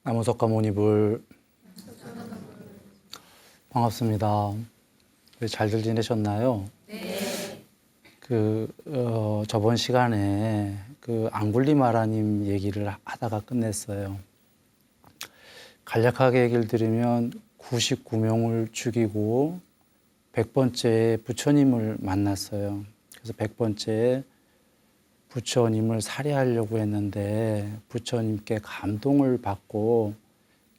나무석가 모니불 반갑습니다. 잘들 지내셨나요? 네. 저번 시간에 앙굴리마라님 얘기를 하다가 끝냈어요. 간략하게 얘기를 드리면 99명을 죽이고 100번째 부처님을 만났어요. 그래서 100번째 부처님을 살해하려고 했는데 부처님께 감동을 받고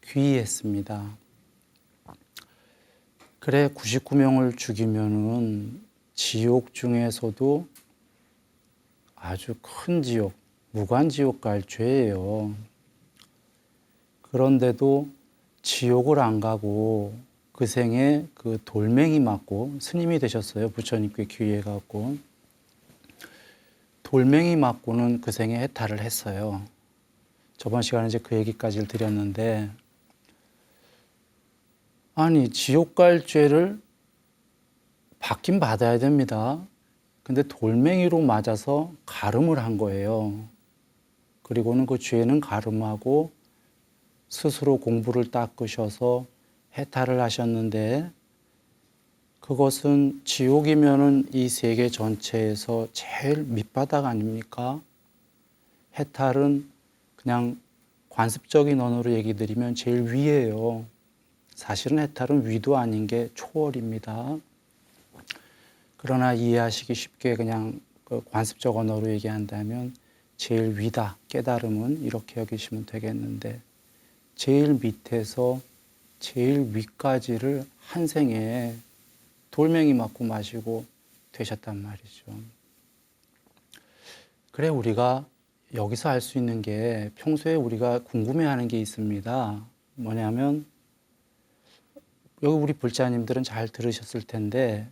귀의했습니다. 그래 99명을 죽이면은 지옥 중에서도 아주 큰 지옥, 무간지옥 갈 죄예요. 그런데도 지옥을 안 가고 그 생에 그 돌멩이 맞고 스님이 되셨어요. 부처님께 귀의해갖고 돌멩이 맞고는 그 생에 해탈을 했어요. 저번 시간에 이제 그 얘기까지를 드렸는데, 아니 지옥 갈 죄를 받긴 받아야 됩니다. 근데 돌멩이로 맞아서 가름을 한 거예요. 그리고는 그 죄는 가름하고 스스로 공부를 닦으셔서 해탈을 하셨는데, 그것은 지옥이면은 이 세계 전체에서 제일 밑바닥 아닙니까? 해탈은 그냥 관습적인 언어로 얘기 드리면 제일 위예요. 사실은 해탈은 위도 아닌 게 초월입니다. 그러나 이해하시기 쉽게 그냥 관습적 언어로 얘기한다면 제일 위다. 깨달음은 이렇게 여기시면 되겠는데, 제일 밑에서 제일 위까지를 한 생에 돌멩이 맞고 마시고 되셨단 말이죠. 그래 우리가 여기서 알 수 있는 게, 평소에 우리가 궁금해하는 게 있습니다. 뭐냐면 여기 우리 불자님들은 잘 들으셨을 텐데,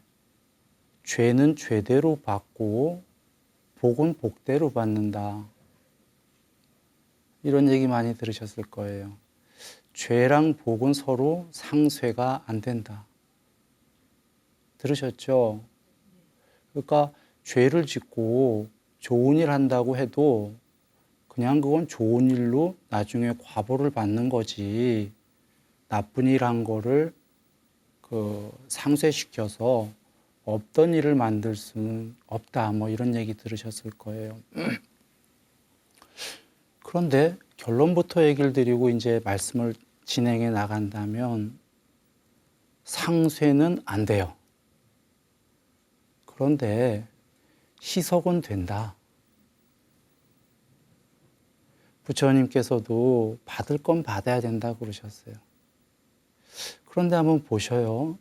죄는 죄대로 받고 복은 복대로 받는다. 이런 얘기 많이 들으셨을 거예요. 죄랑 복은 서로 상쇄가 안 된다. 들으셨죠? 그러니까 죄를 짓고 좋은 일 한다고 해도 그냥 그건 좋은 일로 나중에 과보를 받는 거지, 나쁜 일 한 거를 상쇄시켜서 없던 일을 만들 수는 없다. 뭐 이런 얘기 들으셨을 거예요. 그런데 결론부터 얘기를 드리고 이제 말씀을 진행해 나간다면, 상쇄는 안 돼요. 그런데 희석은 된다. 부처님께서도 받을 건 받아야 된다 그러셨어요. 그런데 한번 보셔요.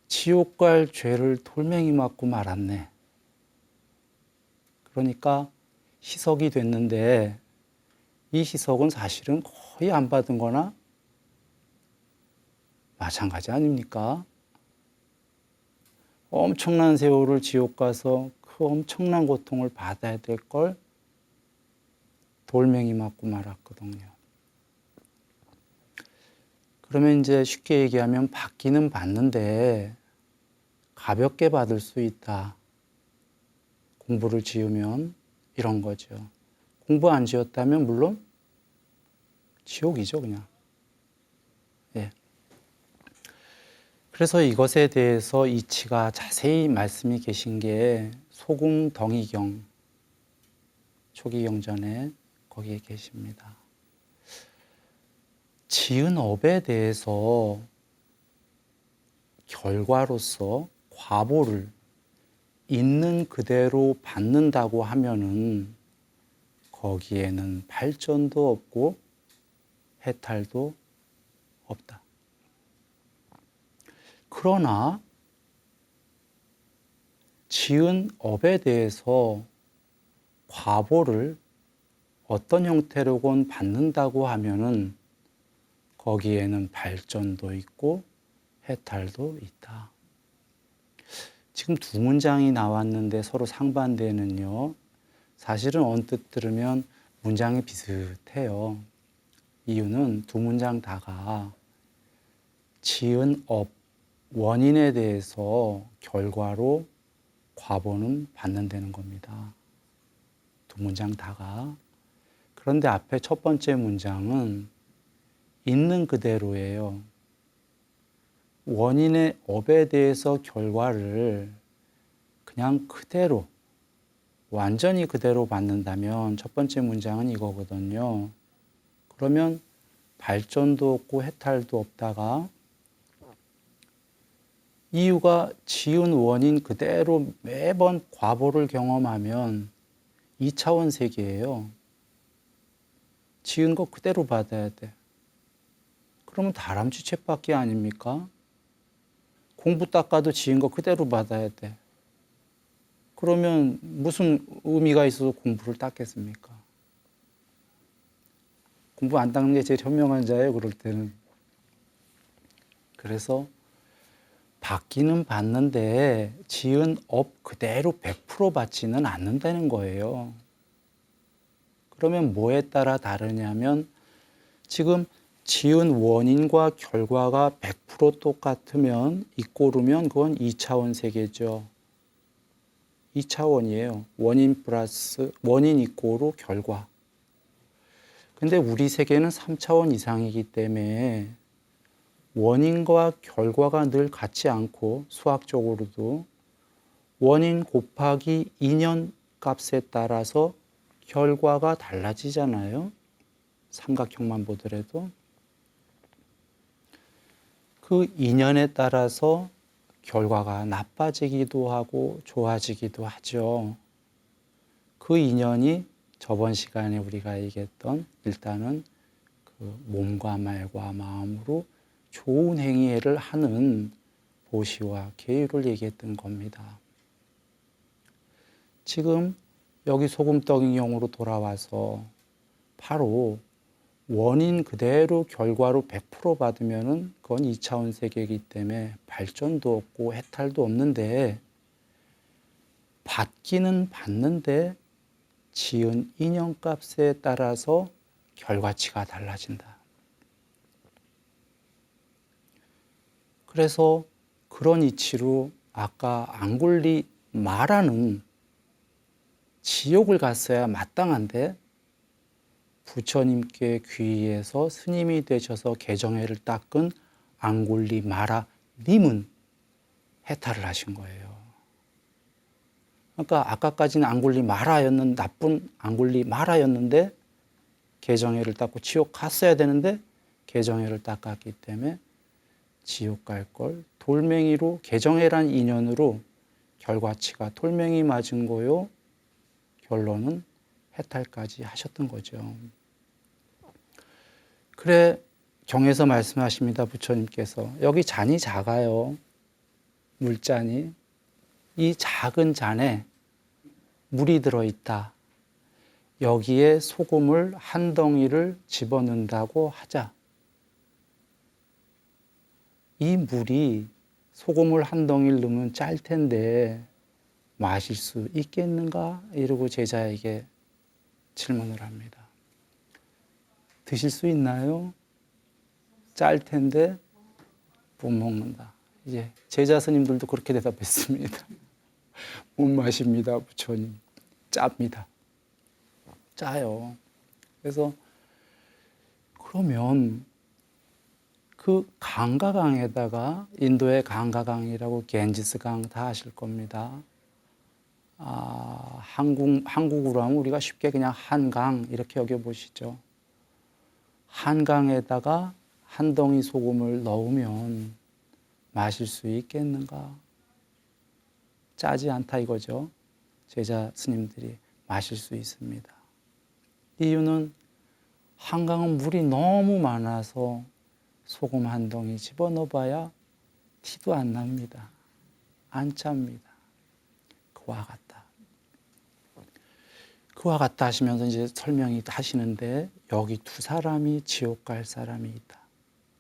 지옥 갈 죄를 돌멩이 맞고 말았네. 그러니까 희석이 됐는데, 이 희석은 사실은 거의 안 받은 거나 마찬가지 아닙니까? 엄청난 세월을 지옥 가서 그 엄청난 고통을 받아야 될 걸 돌멩이 맞고 말았거든요. 그러면 이제 쉽게 얘기하면 받기는 받는데 가볍게 받을 수 있다. 공부를 지으면 이런 거죠. 공부 안 지었다면 물론 지옥이죠, 그냥. 예. 그래서 이것에 대해서 이치가 자세히 말씀이 계신 게 소궁덩이경 초기경전에 거기에 계십니다. 지은 업에 대해서 결과로서 과보를 있는 그대로 받는다고 하면은 거기에는 발전도 없고 해탈도 없다. 그러나 지은 업에 대해서 과보를 어떤 형태로건 받는다고 하면은 거기에는 발전도 있고 해탈도 있다. 지금 두 문장이 나왔는데 서로 상반되는요. 사실은 언뜻 들으면 문장이 비슷해요. 이유는 두 문장 다가 지은 업, 원인에 대해서 결과로 과보는 받는다는 겁니다. 두 문장 다가. 그런데 앞에 첫 번째 문장은 있는 그대로예요. 원인의 업에 대해서 결과를 그냥 그대로, 완전히 그대로 받는다면 첫 번째 문장은 이거거든요. 그러면 발전도 없고 해탈도 없다가 이유가 지은 원인 그대로 매번 과보를 경험하면 2차원 세계예요. 지은 거 그대로 받아야 돼. 그러면 다람쥐 쳇바퀴 아닙니까? 공부 닦아도 지은 거 그대로 받아야 돼. 그러면 무슨 의미가 있어서 공부를 닦겠습니까? 공부 안 닦는 게 제일 현명한 자예요, 그럴 때는. 그래서 받기는 받는데 지은 업 그대로 100% 받지는 않는다는 거예요. 그러면 뭐에 따라 다르냐면 지금 지은 원인과 결과가 100% 똑같으면 이꼬르면 그건 2차원 세계죠. 2차원이에요. 원인 플러스 원인 이꼬르 결과. 근데 우리 세계는 3차원 이상이기 때문에 원인과 결과가 늘 같지 않고 수학적으로도 원인 곱하기 인연 값에 따라서 결과가 달라지잖아요. 삼각형만 보더라도. 그 인연에 따라서 결과가 나빠지기도 하고 좋아지기도 하죠. 그 인연이 저번 시간에 우리가 얘기했던 일단은 그 몸과 말과 마음으로 좋은 행위를 하는 보시와 계율을 얘기했던 겁니다. 지금 여기 소금떡 인형으로 돌아와서 바로 원인 그대로 결과로 100% 받으면은 그건 2차원 세계이기 때문에 발전도 없고 해탈도 없는데 받기는 받는데 지은 인연값에 따라서 결과치가 달라진다. 그래서 그런 이치로 아까 앙골리 마라는 지옥을 갔어야 마땅한데 부처님께 귀의해서 스님이 되셔서 개정회를 닦은 앙골리 마라 님은 해탈을 하신 거예요. 그러니까 아까까지는 앙골리 마라였는 나쁜 앙골리 마라였는데 개정회를 닦고 지옥 갔어야 되는데 개정회를 닦았기 때문에 지옥 갈 걸 돌멩이로 개정회란 인연으로 결과치가 돌멩이 맞은 거요. 결론은 해탈까지 하셨던 거죠. 그래 경에서 말씀하십니다. 부처님께서 여기 잔이 작아요. 물잔이. 이 작은 잔에 물이 들어있다. 여기에 소금을 한 덩이를 집어넣는다고 하자. 이 물이 소금을 한 덩이를 넣으면 짤 텐데 마실 수 있겠는가? 이러고 제자에게 질문을 합니다. 드실 수 있나요? 짤 텐데 못 먹는다. 이제 제자 스님들도 그렇게 대답했습니다. 못 마십니다, 부처님. 짭니다. 짜요. 그래서 그러면 그 강가강에다가 인도의 강가강이라고 겐지스강 다 아실 겁니다. 한국으로 하면 우리가 쉽게 그냥 한강 이렇게 여겨보시죠. 한강에다가 한 덩이 소금을 넣으면 마실 수 있겠는가? 짜지 않다 이거죠. 제자 스님들이 마실 수 있습니다. 이유는 한강은 물이 너무 많아서 소금 한 덩이 집어넣어봐야 티도 안 납니다. 안 찹니다. 그와 같다. 그와 같다 하시면서 이제 설명이 하시는데 여기 두 사람이 지옥 갈 사람이 있다.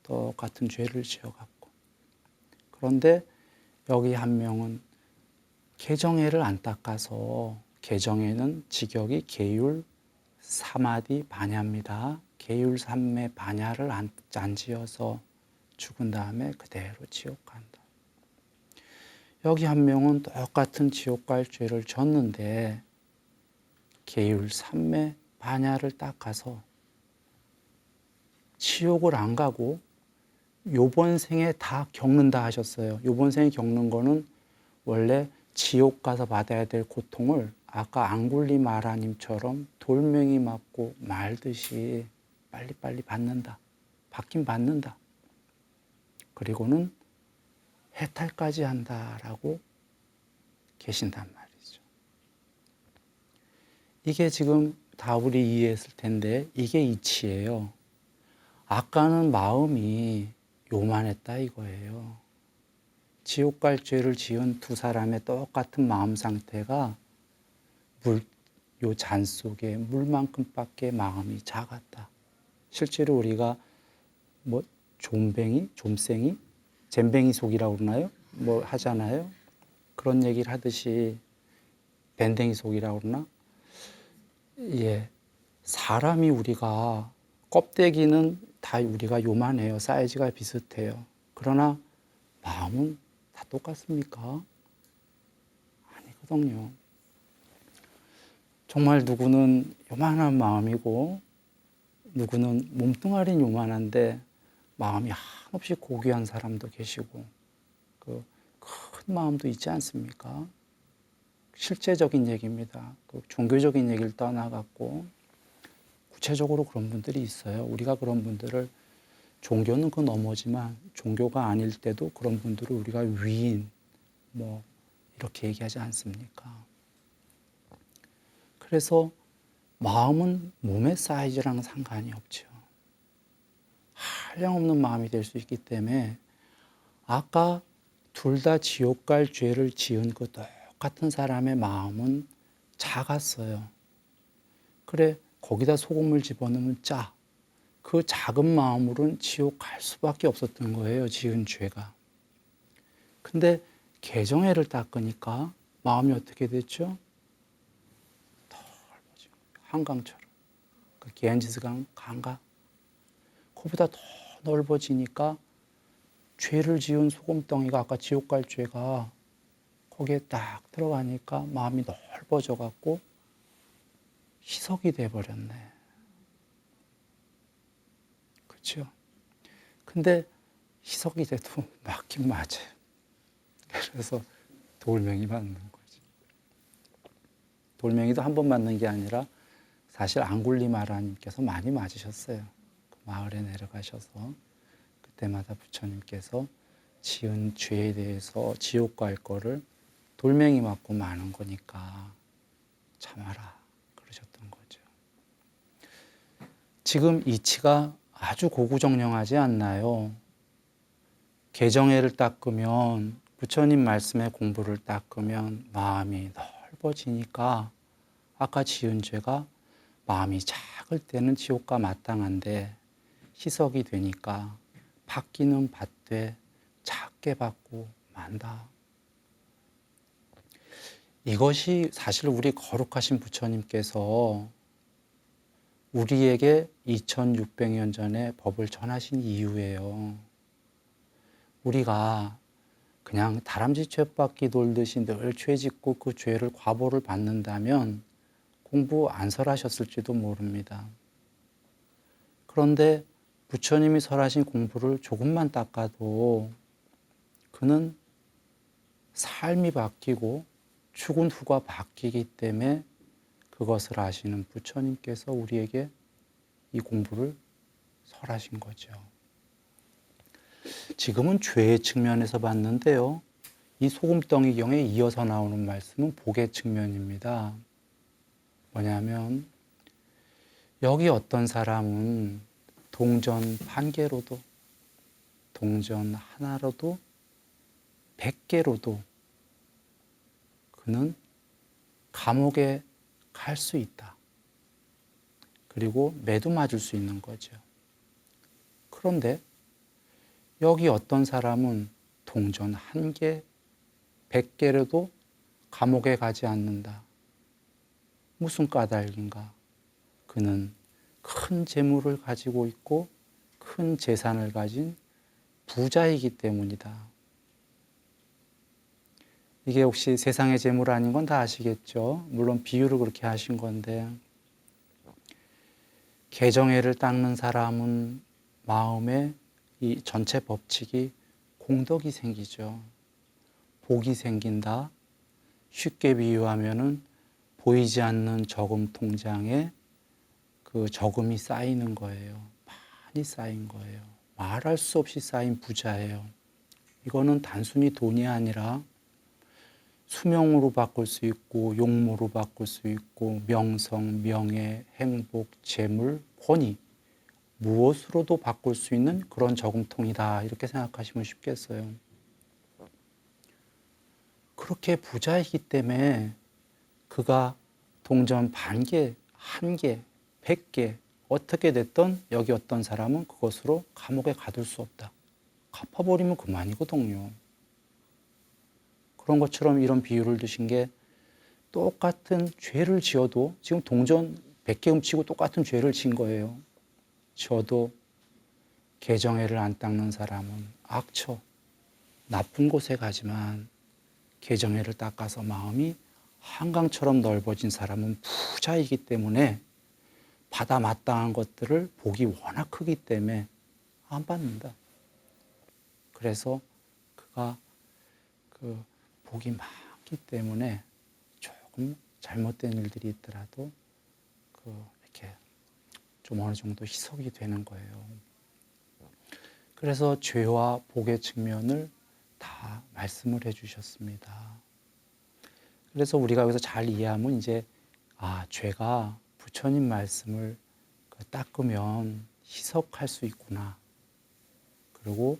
똑같은 죄를 지어갖고. 그런데 여기 한 명은 개정회를 안 닦아서 개정회는 직역이 계율 사마디 반야입니다. 계율 삼매 반야를 안 지어서 죽은 다음에 그대로 지옥 간다. 여기 한 명은 똑같은 지옥 갈 죄를 졌는데 계율 삼매 반야를 닦아서 지옥을 안 가고 요번 생에 다 겪는다 하셨어요. 요번 생에 겪는 거는 원래 지옥 가서 받아야 될 고통을 아까 앙굴리마라님처럼 돌멩이 맞고 말듯이 빨리빨리 받는다. 받긴 받는다. 그리고는 해탈까지 한다라고 계신단 말이죠. 이게 지금 다 우리 이해했을 텐데 이게 이치예요. 아까는 마음이 요만했다 이거예요. 지옥 갈 죄를 지은 두 사람의 똑같은 마음 상태가 요 잔 속에 물만큼밖에 마음이 작았다. 실제로 우리가 뭐 좀생이, 잼뱅이 속이라고 그러나요? 뭐 하잖아요. 그런 얘기를 하듯이 밴댕이 속이라고 그러나? 예, 사람이 우리가 껍데기는 다 우리가 요만해요. 사이즈가 비슷해요. 그러나 마음은 다 똑같습니까? 아니거든요. 정말 누구는 요만한 마음이고 누구는 몸뚱아리는 요만한데 마음이 한없이 고귀한 사람도 계시고 그 큰 마음도 있지 않습니까? 실제적인 얘기입니다. 그 종교적인 얘기를 떠나갖고 구체적으로 그런 분들이 있어요. 우리가 그런 분들을 종교는 그 너머지만 종교가 아닐 때도 그런 분들을 우리가 위인 뭐 이렇게 얘기하지 않습니까? 그래서 마음은 몸의 사이즈랑 상관이 없죠. 한량없는 마음이 될 수 있기 때문에 아까 둘 다 지옥 갈 죄를 지은 그 똑같은 사람의 마음은 작았어요. 그래 거기다 소금을 집어넣으면 짜. 그 작은 마음으로는 지옥 갈 수밖에 없었던 거예요. 지은 죄가. 근데 개정애를 닦으니까 마음이 어떻게 됐죠? 넓어지고 한강처럼. 그 기안지스강 강가. 그보다 더 넓어지니까 죄를 지은 소금덩이가 아까 지옥 갈 죄가 거기에 딱 들어가니까 마음이 넓어져 갖고 희석이 돼버렸네. 그렇죠? 근데 희석이 돼도 맞긴 맞아요. 그래서 돌멩이 맞는 거지. 돌멩이도 한 번 맞는 게 아니라 사실 앙굴리마라님께서 많이 맞으셨어요. 그 마을에 내려가셔서 그때마다 부처님께서 지은 죄에 대해서 지옥 갈 거를 돌멩이 맞고 마는 거니까 참아라 그러셨던 거죠. 지금 이치가 아주 고구정령하지 않나요? 개정애를 닦으면 부처님 말씀의 공부를 닦으면 마음이 넓어지니까 아까 지은 죄가 마음이 작을 때는 지옥과 마땅한데 희석이 되니까 받기는 받되 작게 받고 만다. 이것이 사실 우리 거룩하신 부처님께서 우리에게 2600년 전에 법을 전하신 이유예요. 우리가 그냥 다람쥐 쳇바퀴 돌듯이 늘 죄 짓고 그 죄를 과보를 받는다면 공부 안 설하셨을지도 모릅니다. 그런데 부처님이 설하신 공부를 조금만 닦아도 그는 삶이 바뀌고 죽은 후가 바뀌기 때문에 그것을 아시는 부처님께서 우리에게 이 공부를 설하신 거죠. 지금은 죄의 측면에서 봤는데요. 이 소금덩이경에 이어서 나오는 말씀은 복의 측면입니다. 뭐냐면 여기 어떤 사람은 동전 1개로도 동전 하나로도 100개로도 그는 감옥에 갈 수 있다. 그리고 매도 맞을 수 있는 거죠. 그런데 여기 어떤 사람은 동전 1개, 100개로도 감옥에 가지 않는다. 무슨 까닭인가? 그는 큰 재물을 가지고 있고 큰 재산을 가진 부자이기 때문이다. 이게 혹시 세상의 재물 아닌 건 다 아시겠죠? 물론 비유를 그렇게 하신 건데 개정애를 닦는 사람은 마음에 이 전체 법칙이 공덕이 생기죠. 복이 생긴다. 쉽게 비유하면은 보이지 않는 저금 통장에 그 저금이 쌓이는 거예요. 많이 쌓인 거예요. 말할 수 없이 쌓인 부자예요. 이거는 단순히 돈이 아니라 수명으로 바꿀 수 있고 용모로 바꿀 수 있고 명성, 명예, 행복, 재물, 권위 무엇으로도 바꿀 수 있는 그런 저금통이다 이렇게 생각하시면 쉽겠어요. 그렇게 부자이기 때문에 그가 동전 1개, 1개, 100개 어떻게 됐든 여기 어떤 사람은 그것으로 감옥에 가둘 수 없다. 갚아버리면 그만이거든요. 그런 것처럼 이런 비유를 드신 게 똑같은 죄를 지어도 지금 동전 100개 훔치고 똑같은 죄를 지은 거예요. 저도 개정애를 안 닦는 사람은 악처, 나쁜 곳에 가지만 개정애를 닦아서 마음이 한강처럼 넓어진 사람은 부자이기 때문에 받아 마땅한 것들을 복이 워낙 크기 때문에 안 받는다. 그래서 그가 그 복이 많기 때문에 조금 잘못된 일들이 있더라도 이렇게 좀 어느 정도 희석이 되는 거예요. 그래서 죄와 복의 측면을 다 말씀을 해주셨습니다. 그래서 우리가 여기서 잘 이해하면 이제 죄가 부처님 말씀을 닦으면 희석할 수 있구나. 그리고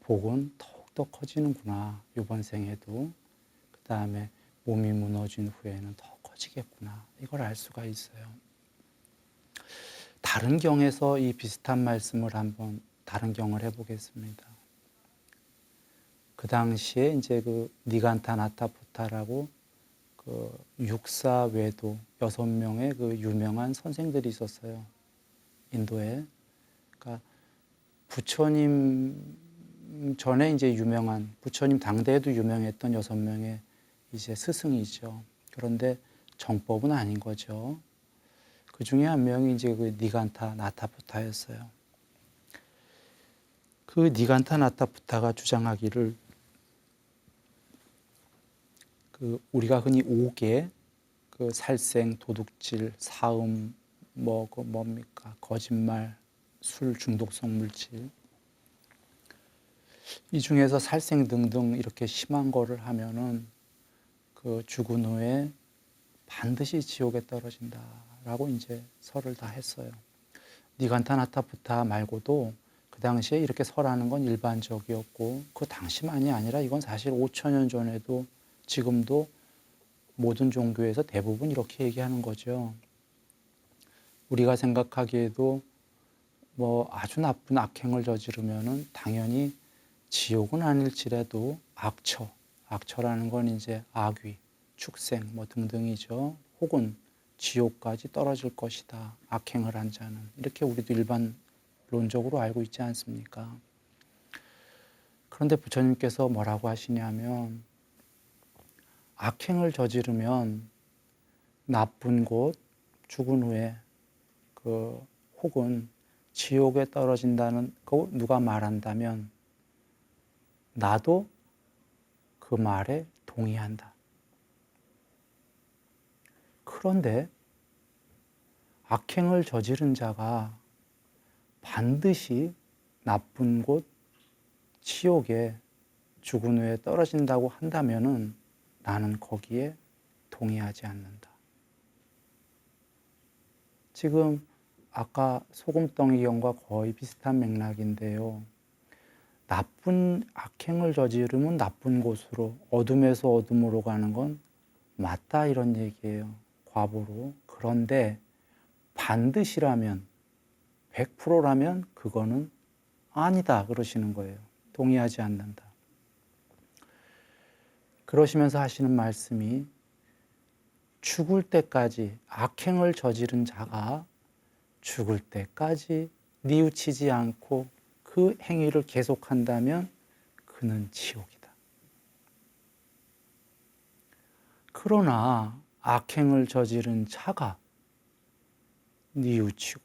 복은 더욱더 커지는구나. 이번 생에도. 그 다음에 몸이 무너진 후에는 더 커지겠구나. 이걸 알 수가 있어요. 다른 경에서 이 비슷한 말씀을 한번 다른 경을 해보겠습니다. 그 당시에 이제 그 니간타나타부타라고 그 육사외도 6명의 그 유명한 선생들이 있었어요. 인도에. 그러니까 부처님 전에 이제 유명한, 부처님 당대에도 유명했던 6명의 이제 스승이죠. 그런데 정법은 아닌 거죠. 그 중에 한 명이 이제 그 니간타나타부타였어요. 그 니간타나타부타가 주장하기를 그 우리가 흔히 5개 그 살생, 도둑질, 사음, 뭡니까? 거짓말, 술 중독성 물질. 이 중에서 살생 등등 이렇게 심한 거를 하면은 그 죽은 후에 반드시 지옥에 떨어진다라고 이제 설을 다 했어요. 니간타나타부타 말고도 그 당시에 이렇게 설하는 건 일반적이었고 그 당시만이 아니라 이건 사실 5,000년 전에도 지금도 모든 종교에서 대부분 이렇게 얘기하는 거죠. 우리가 생각하기에도 뭐 아주 나쁜 악행을 저지르면은 당연히 지옥은 아닐지라도 악처라는 건 이제 악귀, 축생 뭐 등등이죠. 혹은 지옥까지 떨어질 것이다. 악행을 한 자는. 이렇게 우리도 일반론적으로 알고 있지 않습니까? 그런데 부처님께서 뭐라고 하시냐면 악행을 저지르면 나쁜 곳, 죽은 후에 혹은 지옥에 떨어진다는 거 누가 말한다면 나도 그 말에 동의한다. 그런데 악행을 저지른 자가 반드시 나쁜 곳, 지옥에 죽은 후에 떨어진다고 한다면은 나는 거기에 동의하지 않는다. 지금 아까 소금덩이 경과 거의 비슷한 맥락인데요. 나쁜 악행을 저지르면 나쁜 곳으로, 어둠에서 어둠으로 가는 건 맞다 이런 얘기예요. 과보로. 그런데 반드시라면 100%라면 그거는 아니다 그러시는 거예요. 동의하지 않는다. 그러시면서 하시는 말씀이 죽을 때까지 악행을 저지른 자가 죽을 때까지 뉘우치지 않고 그 행위를 계속한다면 그는 지옥이다. 그러나 악행을 저지른 자가 뉘우치고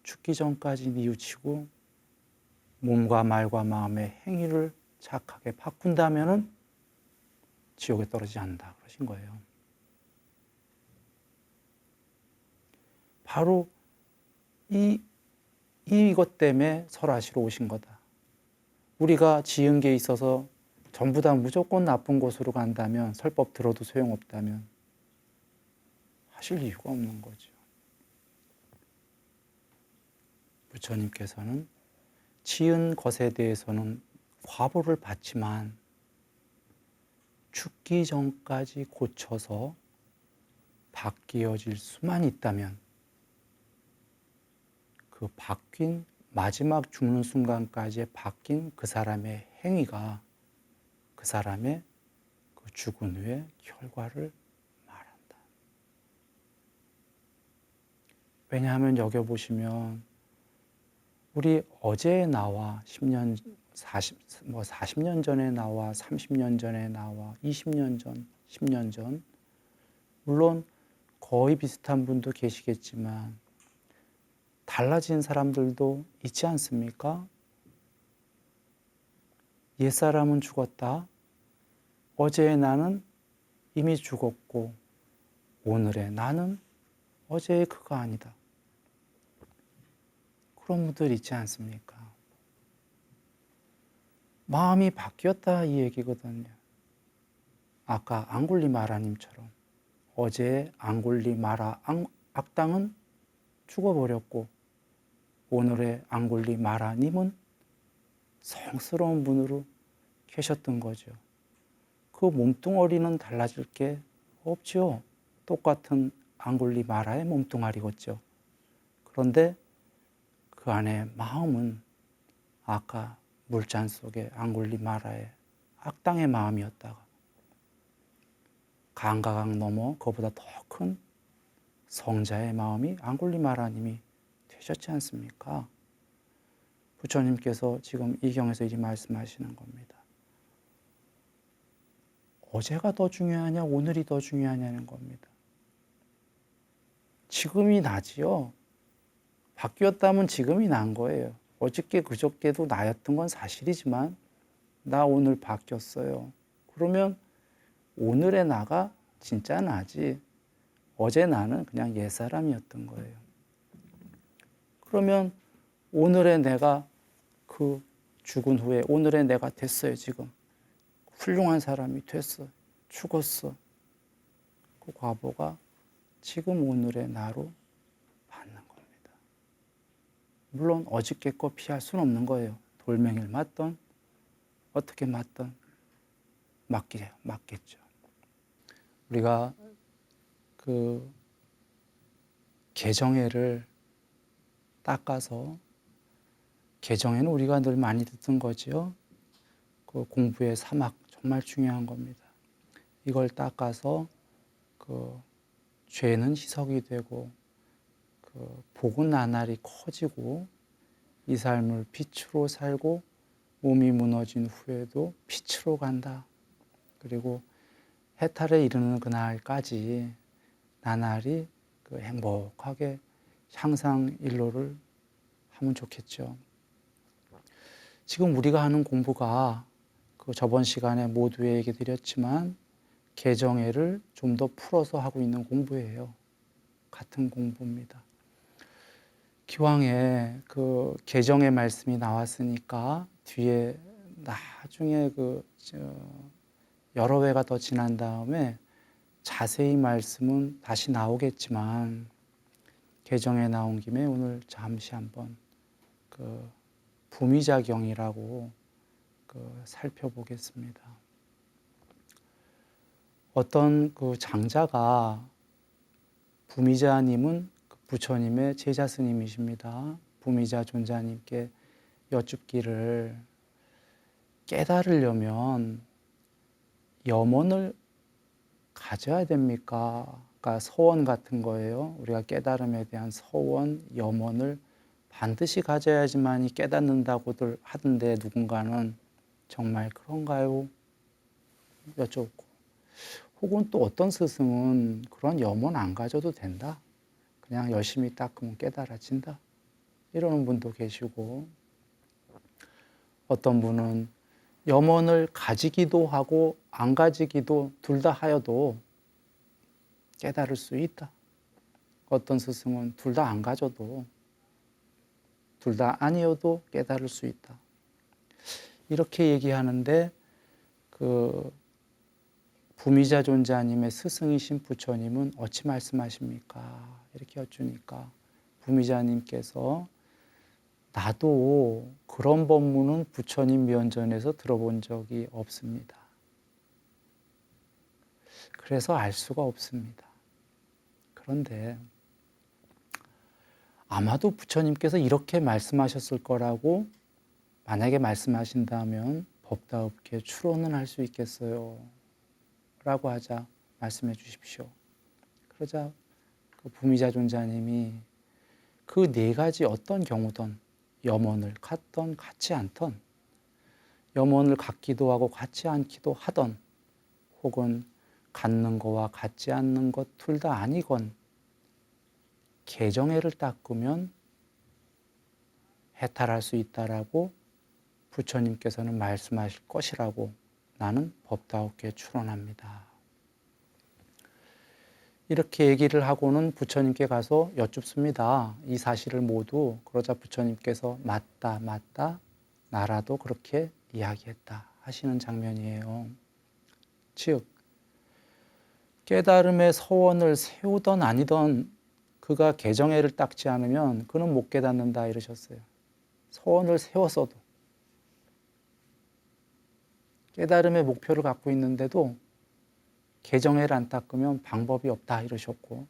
죽기 전까지 뉘우치고 몸과 말과 마음의 행위를 착하게 바꾼다면은 지옥에 떨어지지 않는다 그러신 거예요. 바로 이것 때문에 설하시러 오신 거다. 우리가 지은 게 있어서 전부 다 무조건 나쁜 곳으로 간다면, 설법 들어도 소용없다면 하실 이유가 없는 거죠. 부처님께서는 지은 것에 대해서는 과보를 받지만 죽기 전까지 고쳐서 바뀌어질 수만 있다면 그 바뀐 마지막 죽는 순간까지 바뀐 그 사람의 행위가 그 사람의 그 죽은 후의 결과를 말한다. 왜냐하면 여겨보시면 우리 어제 나와 10년, 40년 전에 나와 30년 전에 나와 20년 전, 10년 전 물론 거의 비슷한 분도 계시겠지만 달라진 사람들도 있지 않습니까? 옛사람은 죽었다. 어제의 나는 이미 죽었고 오늘의 나는 어제의 그가 아니다. 그런 분들 있지 않습니까? 마음이 바뀌었다 이 얘기거든요. 아까 앙굴리마라님처럼 어제의 앙굴리마라 악당은 죽어버렸고 오늘의 앙굴리마라님은 성스러운 분으로 계셨던 거죠. 그 몸뚱어리는 달라질 게 없죠. 똑같은 앙굴리마라의 몸뚱아리겠죠. 그런데 그 안에 마음은 아까 물잔 속의 앙굴리마라의 악당의 마음이었다가 강과 강 넘어 그보다 더 큰 성자의 마음이 앙굴리마라님이 되셨지 않습니까? 부처님께서 지금 이 경에서 이 말씀하시는 겁니다. 어제가 더 중요하냐 오늘이 더 중요하냐는 겁니다. 지금이 나지요. 바뀌었다면 지금이 난 거예요. 어저께 그저께도 나였던 건 사실이지만 나 오늘 바뀌었어요. 그러면 오늘의 나가 진짜 나지 어제 나는 그냥 옛사람이었던 거예요. 그러면 오늘의 내가 그 죽은 후에 오늘의 내가 됐어요. 지금 훌륭한 사람이 됐어. 죽었어. 그 과보가 지금 오늘의 나로 받는 겁니다. 물론 어저께 거 피할 수는 없는 거예요. 돌멩이를 맞던 어떻게 맞던 맞겠죠. 우리가 그 개정회를 닦아서 개정회는 우리가 늘 많이 듣던 거죠. 그 공부의 사막 정말 중요한 겁니다. 이걸 닦아서 그 죄는 희석이 되고 그 복은 나날이 커지고 이 삶을 빛으로 살고 몸이 무너진 후에도 빛으로 간다. 그리고 해탈에 이르는 그날까지 나날이 그 행복하게 향상 일로를 하면 좋겠죠. 지금 우리가 하는 공부가 그 저번 시간에 모두에 얘기 드렸지만 개정회를 좀 더 풀어서 하고 있는 공부예요. 같은 공부입니다. 기왕에 그 개정의 말씀이 나왔으니까 뒤에 나중에 여러 회가 더 지난 다음에 자세히 말씀은 다시 나오겠지만 개정에 나온 김에 오늘 잠시 한번 그 부미자경이라고 살펴보겠습니다. 어떤 그 장자가 부미자님은 부처님의 제자 스님이십니다. 부미자 존자님께 여쭙기를 깨달으려면 염원을 가져야 됩니까? 그러니까 서원 같은 거예요. 우리가 깨달음에 대한 서원, 염원을 반드시 가져야지만이 깨닫는다고들 하던데 누군가는 정말 그런가요? 여쭙고 혹은 또 어떤 스승은 그런 염원 안 가져도 된다. 그냥 열심히 닦으면 깨달아진다. 이러는 분도 계시고 어떤 분은 염원을 가지기도 하고 안 가지기도 둘 다 하여도 깨달을 수 있다. 어떤 스승은 둘 다 안 가져도 둘 다 아니어도 깨달을 수 있다. 이렇게 얘기하는데 그 부미자 존자님의 스승이신 부처님은 어찌 말씀하십니까? 이렇게 여쭈니까 부미자님께서 나도 그런 법문은 부처님 면전에서 들어본 적이 없습니다. 그래서 알 수가 없습니다. 그런데 아마도 부처님께서 이렇게 말씀하셨을 거라고 만약에 말씀하신다면 법다업게 추론은 할 수 있겠어요? 라고 하자 말씀해 주십시오. 그러자 그 부미자 존자님이 그 네 가지 어떤 경우든 염원을 갖던 갖지 않던 염원을 갖기도 하고 갖지 않기도 하던 혹은 갖는 거와 갖지 않는 것 둘 다 아니건 개정해를 닦으면 해탈할 수 있다라고 부처님께서는 말씀하실 것이라고 나는 법다우게 추론합니다. 이렇게 얘기를 하고는 부처님께 가서 여쭙습니다. 이 사실을 모두. 그러자 부처님께서 맞다, 맞다. 나라도 그렇게 이야기했다 하시는 장면이에요. 즉 깨달음의 서원을 세우던 아니던 그가 개정해를 닦지 않으면 그는 못 깨닫는다 이러셨어요. 서원을 세웠어도 깨달음의 목표를 갖고 있는데도 개정해를 안 닦으면 방법이 없다 이러셨고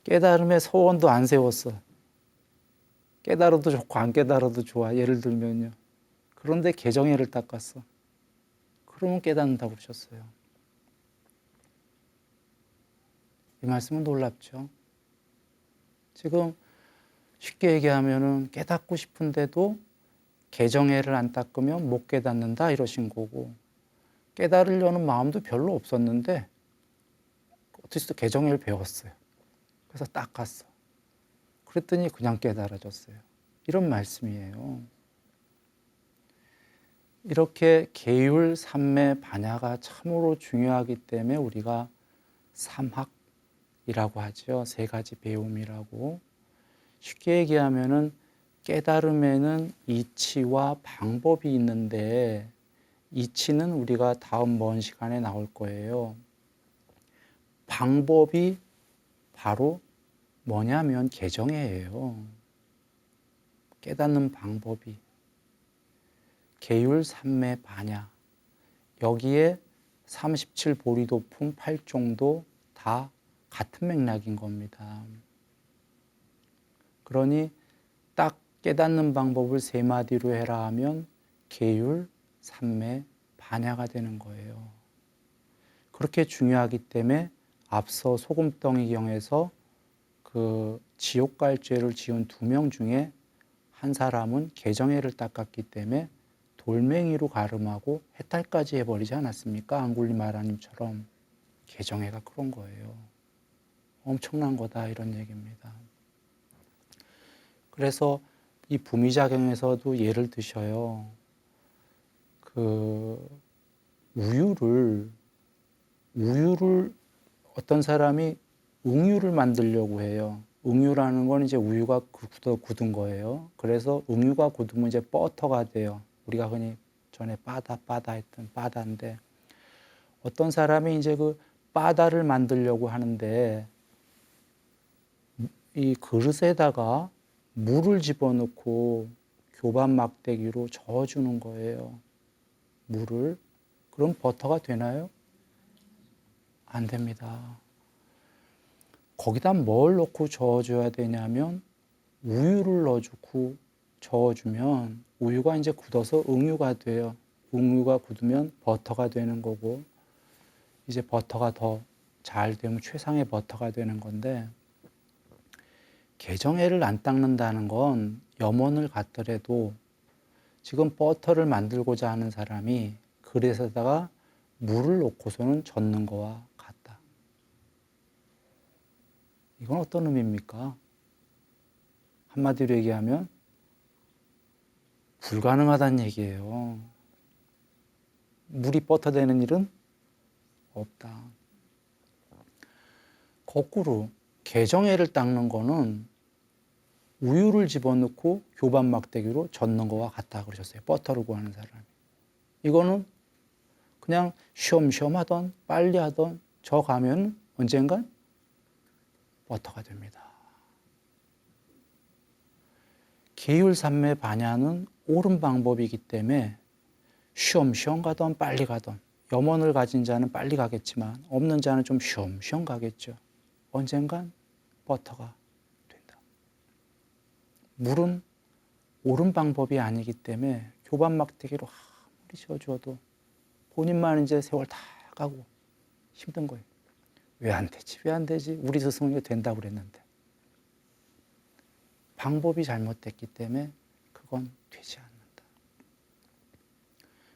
깨달음의 서원도 안 세웠어. 깨달아도 좋고 안 깨달아도 좋아. 예를 들면요. 그런데 개정해를 닦았어. 그러면 깨닫는다고 그러셨어요. 이 말씀은 놀랍죠. 지금 쉽게 얘기하면은 깨닫고 싶은데도 개정해를 안 닦으면 못 깨닫는다 이러신 거고 깨달으려는 마음도 별로 없었는데 어디서 개정해를 배웠어요. 그래서 닦았어. 그랬더니 그냥 깨달아졌어요. 이런 말씀이에요. 이렇게 계율 삼매 반야가 참으로 중요하기 때문에 우리가 삼학이라고 하죠. 세 가지 배움이라고. 쉽게 얘기하면은 깨달음에는 이치와 방법이 있는데 이치는 우리가 다음 먼 시간에 나올 거예요. 방법이 바로 뭐냐면 개정해예요. 깨닫는 방법이. 계율 삼매 반야. 여기에 37보리도품 8종도 다 같은 맥락인 겁니다. 그러니 딱 깨닫는 방법을 세 마디로 해라 하면 계율 삼매 반야가 되는 거예요. 그렇게 중요하기 때문에 앞서 소금덩이경에서 그 지옥 갈 죄를 지은 2명 중에 한 사람은 개정해를 닦았기 때문에 돌멩이로 가름하고 해탈까지 해버리지 않았습니까? 앙굴리마라님처럼. 개정해가 그런 거예요. 엄청난 거다 이런 얘기입니다. 그래서 이 부미자경에서도 예를 드셔요. 그 우유를 어떤 사람이 응유를 만들려고 해요. 응유라는 건 이제 우유가 굳은 거예요. 그래서 응유가 굳으면 이제 버터가 돼요. 우리가 흔히 전에 빠다 했던 빠다인데 어떤 사람이 이제 그 빠다를 만들려고 하는데 이 그릇에다가 물을 집어넣고 교반 막대기로 저어주는 거예요. 물을. 그럼 버터가 되나요? 안 됩니다. 거기다 뭘 넣고 저어줘야 되냐면 우유를 넣어주고 저어주면 우유가 이제 굳어서 응유가 돼요. 응유가 굳으면 버터가 되는 거고 이제 버터가 더 잘 되면 최상의 버터가 되는 건데 개정해를 안 닦는다는 건 염원을 갖더라도 지금 버터를 만들고자 하는 사람이 그릇에다가 물을 넣고서는 젓는 거와 같다. 이건 어떤 의미입니까? 한마디로 얘기하면 불가능하다는 얘기예요. 물이 버터 되는 일은 없다. 거꾸로 개정애를 닦는 거는 우유를 집어넣고 교반 막대기로 젓는 거와 같다 그러셨어요. 버터를 구하는 사람이. 이거는 그냥 쉬엄쉬엄 하던 빨리 하던 저 가면 언젠간 버터가 됩니다. 계율삼매 반야는 옳은 방법이기 때문에 쉬엄쉬엄 가던 빨리 가던 염원을 가진 자는 빨리 가겠지만 없는 자는 좀 쉬엄쉬엄 가겠죠. 언젠간 버터가 된다. 물은 옳은 방법이 아니기 때문에 교반 막대기로 아무리 지어주어도 본인만 이제 세월 다 가고 힘든 거예요. 왜 안 되지? 왜 안 되지? 우리 스승이 된다고 그랬는데. 방법이 잘못됐기 때문에 그건 되지 않는다.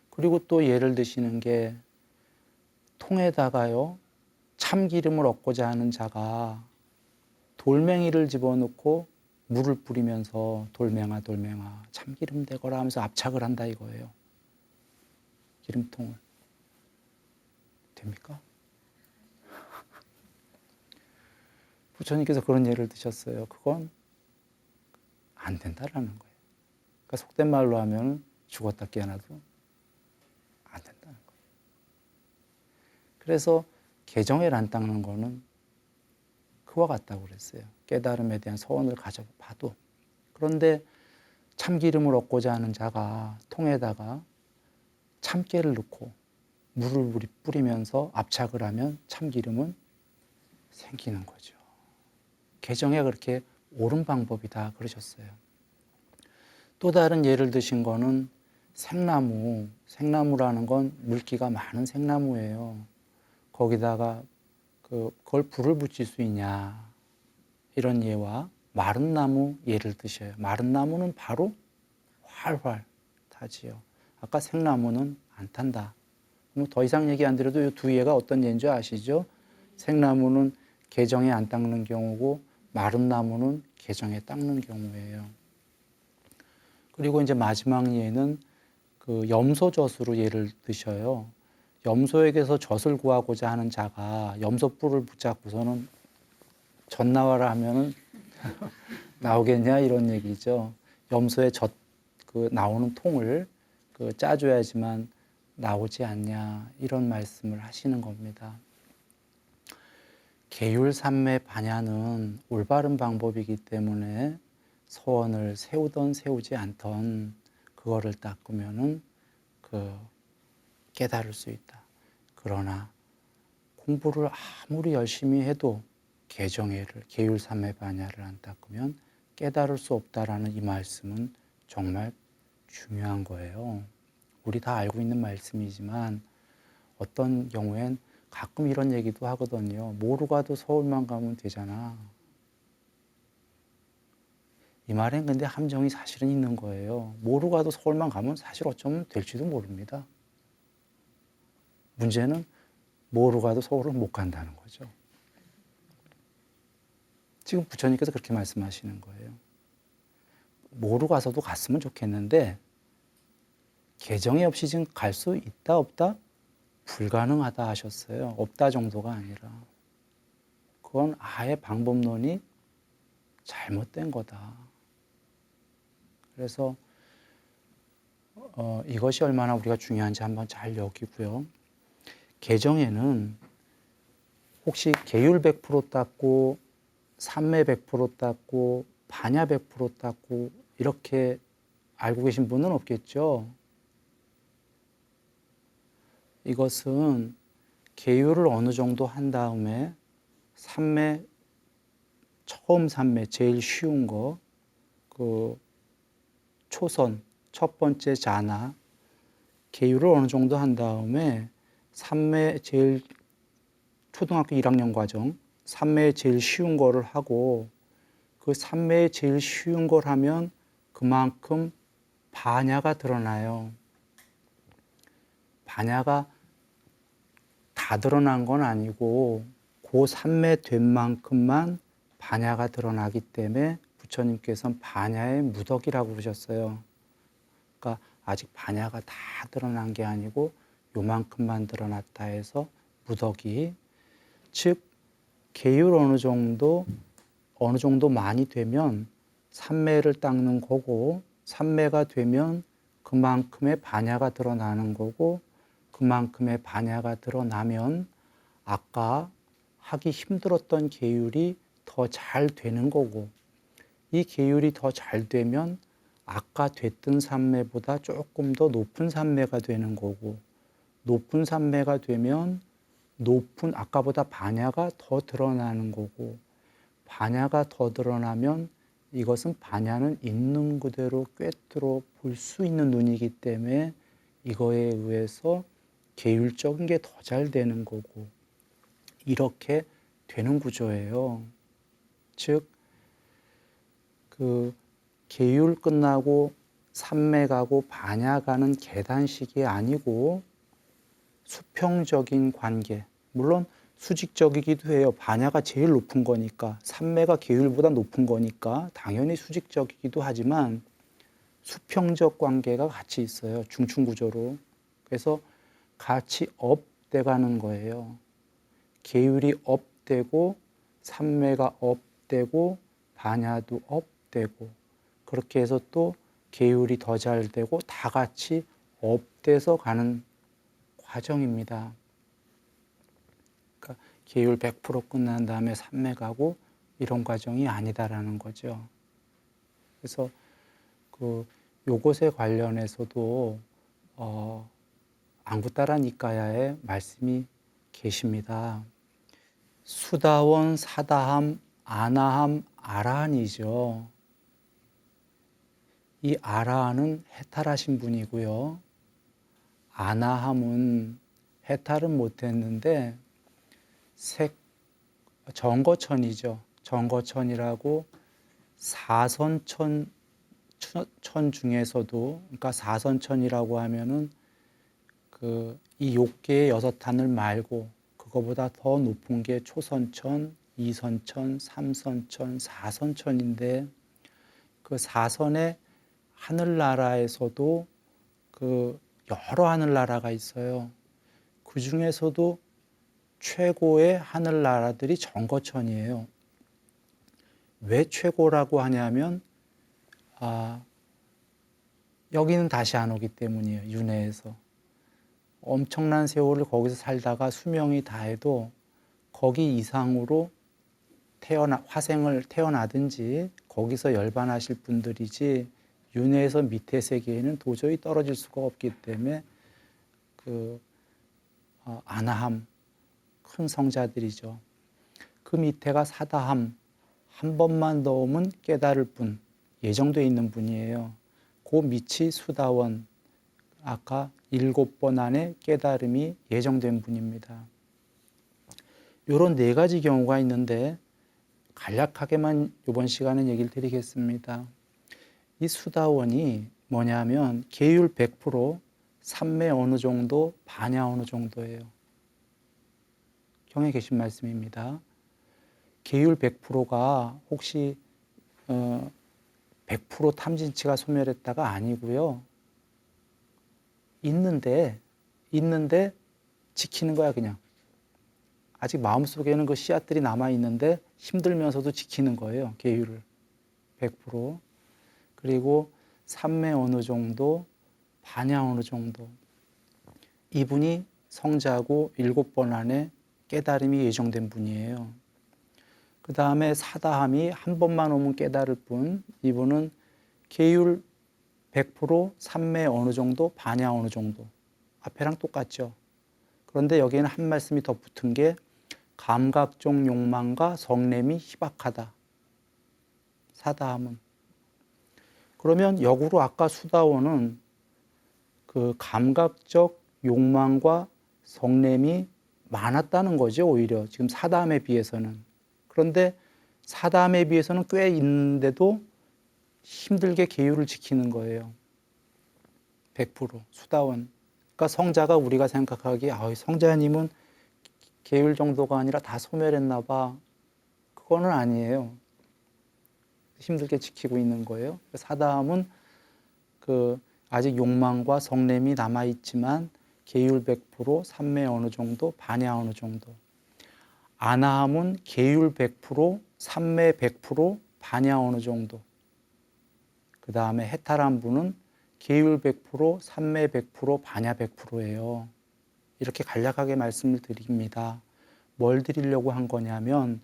그리고 또 예를 드시는 게 통에다가요 참기름을 얻고자 하는 자가 돌멩이를 집어넣고 물을 뿌리면서 돌멩아 돌멩아 참기름 되거라 하면서 압착을 한다 이거예요. 기름통을. 됩니까? 부처님께서 그런 예를 드셨어요. 그건 안 된다라는 거예요. 그러니까 속된 말로 하면 죽었다 깨어나도 안 된다는 거예요. 그래서 개정애를 안 닦는 거는 그와 같다고 그랬어요. 깨달음에 대한 서원을 가져봐도. 그런데 참기름을 얻고자 하는 자가 통에다가 참깨를 넣고 물을 뿌리면서 압착을 하면 참기름은 생기는 거죠. 개정에 그렇게 옳은 방법이다 그러셨어요. 또 다른 예를 드신 거는 생나무. 생나무라는 건 물기가 많은 생나무예요. 거기다가 그걸 불을 붙일 수 있냐 이런 예와 마른 나무 예를 드셔요. 마른 나무는 바로 활활 타지요. 아까 생나무는 안 탄다. 더 이상 얘기 안 드려도 이 두 예가 어떤 예인 줄 아시죠? 생나무는 개정에 안 닦는 경우고 마른 나무는 개정에 닦는 경우예요. 그리고 이제 마지막 예는 그 염소젖으로 예를 드셔요. 염소에게서 젖을 구하고자 하는 자가 염소뿔을 붙잡고서는 젖 나와라 하면은 나오겠냐 이런 얘기죠. 염소의 젖 나오는 통을 짜줘야지만 나오지 않냐 이런 말씀을 하시는 겁니다. 계율삼매 반야는 올바른 방법이기 때문에 서원을 세우던 세우지 않던 그거를 닦으면은 깨달을 수 있다. 그러나 공부를 아무리 열심히 해도 개정애를 계율삼매 반야를 안 닦으면 깨달을 수 없다라는 이 말씀은 정말 중요한 거예요. 우리 다 알고 있는 말씀이지만 어떤 경우엔 가끔 이런 얘기도 하거든요. 뭐로 가도 서울만 가면 되잖아. 이 말엔 근데 함정이 사실은 있는 거예요. 뭐로 가도 서울만 가면 사실 어쩌면 될지도 모릅니다. 문제는 뭐로 가도 서울을 못 간다는 거죠. 지금 부처님께서 그렇게 말씀하시는 거예요. 뭐로 가서도 갔으면 좋겠는데 개정이 없이 지금 갈 수 있다 없다? 불가능하다 하셨어요. 없다 정도가 아니라. 그건 아예 방법론이 잘못된 거다. 그래서 이것이 얼마나 우리가 중요한지 한번 잘 여기고요. 개정에는 혹시 계율 100% 닦고 삼매 100% 닦고 반야 100% 닦고 이렇게 알고 계신 분은 없겠죠? 이것은 계율을 어느 정도 한 다음에 삼매, 처음 삼매 제일 쉬운 거, 초선, 첫 번째 자나, 계율을 어느 정도 한 다음에 삼매 제일 초등학교 1학년 과정, 삼매 제일 쉬운 거를 하고 그 삼매 제일 쉬운 걸 하면 그만큼 반야가 드러나요. 반야가 다 드러난 건 아니고 그 삼매 된 만큼만 반야가 드러나기 때문에 부처님께서는 반야의 무덕이라고 그러셨어요. 그러니까 아직 반야가 다 드러난 게 아니고 요만큼만 드러났다 해서 무더기, 즉 계율 어느 정도 많이 되면 삼매를 닦는 거고, 삼매가 되면 그만큼의 반야가 드러나는 거고, 그만큼의 반야가 드러나면 아까 하기 힘들었던 계율이 더 잘 되는 거고, 이 계율이 더 잘 되면 아까 됐던 삼매보다 조금 더 높은 삼매가 되는 거고, 높은 삼매가 되면 높은 아까보다 반야가 더 드러나는 거고, 반야가 더 드러나면 이것은 반야는 있는 그대로 꿰뚫어 볼 수 있는 눈이기 때문에 이거에 의해서 계율적인 게 더 잘 되는 거고, 이렇게 되는 구조예요. 즉, 그 계율 끝나고 삼매 가고 반야 가는 계단식이 아니고 수평적인 관계, 물론 수직적이기도 해요. 반야가 제일 높은 거니까, 삼매가 계율보다 높은 거니까 당연히 수직적이기도 하지만 수평적 관계가 같이 있어요. 중충구조로. 그래서 같이 업돼 가는 거예요. 계율이 업되고 삼매가 업되고 반야도 업되고, 그렇게 해서 또 계율이 더 잘 되고 다 같이 업돼서 가는 과정입니다. 그러니까 계율 100% 끝난 다음에 삼매 가고 이런 과정이 아니다라는 거죠. 그래서 요것에 관련해서도 안구따라 니까야에 말씀이 계십니다. 수다원, 사다함, 아나함, 아라한이죠. 이 아라한은 해탈하신 분이고요. 아나함은 해탈은 못했는데 정거천이죠. 정거천이라고 사선천 중에서도, 그러니까 사선천이라고 하면은 이 욕계의 6단을 말고 그거보다 더 높은 게 초선천, 이선천, 삼선천, 사선천인데, 그 사선의 하늘나라에서도 여러 하늘나라가 있어요. 그 중에서도 최고의 하늘나라들이 정거천이에요. 왜 최고라고 하냐면 여기는 다시 안 오기 때문이에요. 윤회에서 엄청난 세월을 거기서 살다가 수명이 다해도 거기 이상으로 화생을 태어나든지 거기서 열반하실 분들이지, 윤회에서 밑에 세계에는 도저히 떨어질 수가 없기 때문에 아나함, 큰 성자들이죠. 그 밑에가 사다함, 한 번만 더 오면 깨달을 분, 예정되어 있는 분이에요. 그 밑이 수다원, 아까 7번 안에 깨달음이 예정된 분입니다. 이런 4가지 경우가 있는데 간략하게만 이번 시간에 얘기를 드리겠습니다. 이 수다원이 뭐냐면 계율 100%, 삼매 어느 정도, 반야 어느 정도예요. 경에 계신 말씀입니다. 계율 100%가 혹시 100% 탐진치가 소멸했다가 아니고요. 있는데 지키는 거야, 그냥. 아직 마음속에는 그 씨앗들이 남아있는데 힘들면서도 지키는 거예요, 계율을. 100%. 그리고 삼매 어느 정도, 반야 어느 정도. 이분이 성자고 7번 안에 깨달음이 예정된 분이에요. 그 다음에 사다함이 한 번만 오면 깨달을 분. 이분은 계율 100%, 삼매 어느 정도, 반야 어느 정도. 앞에랑 똑같죠. 그런데 여기에는 한 말씀이 더 붙은 게 감각적 욕망과 성냄이 희박하다. 사다함은. 그러면 역으로 아까 수다원은 그 감각적 욕망과 성냄이 많았다는 거죠, 오히려. 지금 사다함에 비해서는. 그런데 사다함에 비해서는 꽤 있는데도 힘들게 계율을 지키는 거예요. 100% 수다원. 그러니까 성자가 우리가 생각하기에 성자님은 계율 정도가 아니라 다 소멸했나 봐. 그거는 아니에요. 힘들게 지키고 있는 거예요. 사다함은 아직 욕망과 성냄이 남아있지만 계율 100%, 삼매 어느 정도, 반야 어느 정도. 아나함은 계율 100%, 삼매 100%, 반야 어느 정도. 그 다음에 해탈함부는 계율 100%, 삼매 100%, 반야 100%예요. 이렇게 간략하게 말씀을 드립니다. 뭘 드리려고 한 거냐면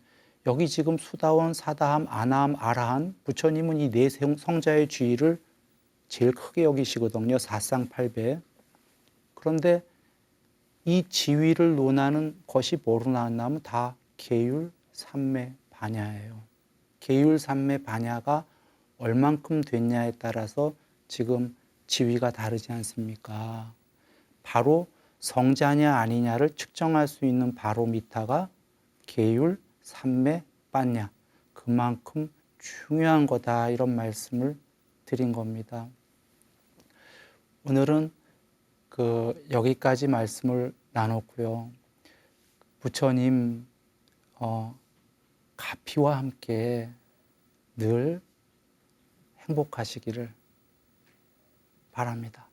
여기 지금 수다원, 사다함, 아나함, 아라한 부처님은 이 네 성자의 지위를 제일 크게 여기시거든요. 사쌍팔배. 그런데 이 지위를 논하는 것이 뭐로 나왔냐면 다 계율, 삼매, 반야예요. 계율, 삼매, 반야가 얼만큼 됐냐에 따라서 지금 지위가 다르지 않습니까? 바로 성자냐 아니냐를 측정할 수 있는 바로미터가 계율, 삼매, 반야. 그만큼 중요한 거다 이런 말씀을 드린 겁니다. 오늘은 여기까지 말씀을 나눴고요. 부처님 가피와 함께 늘 행복하시기를 바랍니다.